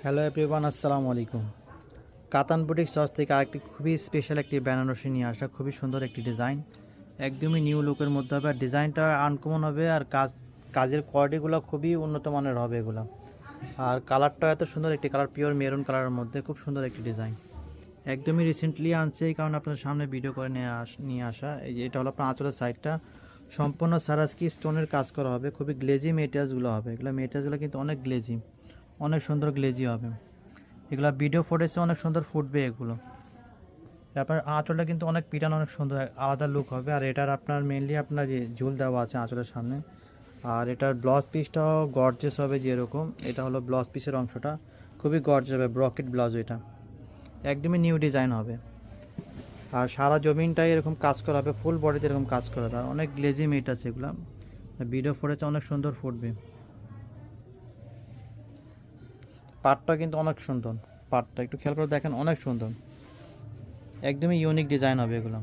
Hello everyone, আসসালামু আলাইকুম। কাতান বুটিক সস থেকে আরেকটি খুবই স্পেশাল একটি বেনারসি নিয়ে আসা, খুবই সুন্দর একটি ডিজাইন, একদমই নিউ লুকের মধ্যে হবে। আর ডিজাইনটা আনকমন হবে, আর কাজের কোয়ালিটিগুলো খুবই উন্নত মানের হবে এগুলো। আর কালারটা এত সুন্দর একটি কালার, পিওর মেরুন কালারের মধ্যে খুব সুন্দর একটি ডিজাইন। একদমই রিসেন্টলি আনছে, এই কারণে আপনাদের সামনে ভিডিও করে নিয়ে আসা। এই যে এটা হলো আপনার আঁচলের সাইডটা, সম্পূর্ণ সারাস্কি স্টোনের কাজ করা হবে। খুবই গ্লেজি মেটেরিয়ালসগুলো হবে, এগুলো মেটেরিয়ালসগুলো কিন্তু অনেক গ্লেজি, অনেক সুন্দর গ্লেজি হবে। এগুলো ভিডিও ফুটেজে অনেক সুন্দর ফুটবে এগুলো। তারপর আঁচলটা কিন্তু অনেক পিটানো, অনেক সুন্দর আলাদা লুক হবে। আর এটার আপনার মেনলি আপনার যে ঝুল দেওয়া আছে আঁচলের সামনে। আর এটার ব্লাউজ পিসটাও গর্জেস হবে, যেরকম এটা হলো ব্লাউজ পিসের অংশটা, খুবই গর্জেস হবে, ব্রকেট ব্লাউজ। এটা একদমই নিউ ডিজাইন হবে। আর সারা জমিনটাই এরকম কাজ করা হবে, ফুল বডিতে এরকম কাজ করা হবে। আর অনেক গ্লেজি মেট আছে এগুলো, ভিডিও ফুটেজে অনেক সুন্দর ফুটবে। পাটটা কিন্তু অনেক সুন্দর, পাটটা একটু খেয়াল করে দেখেন, অনেক সুন্দর, একদমই ইউনিক ডিজাইন হবে এগুলো।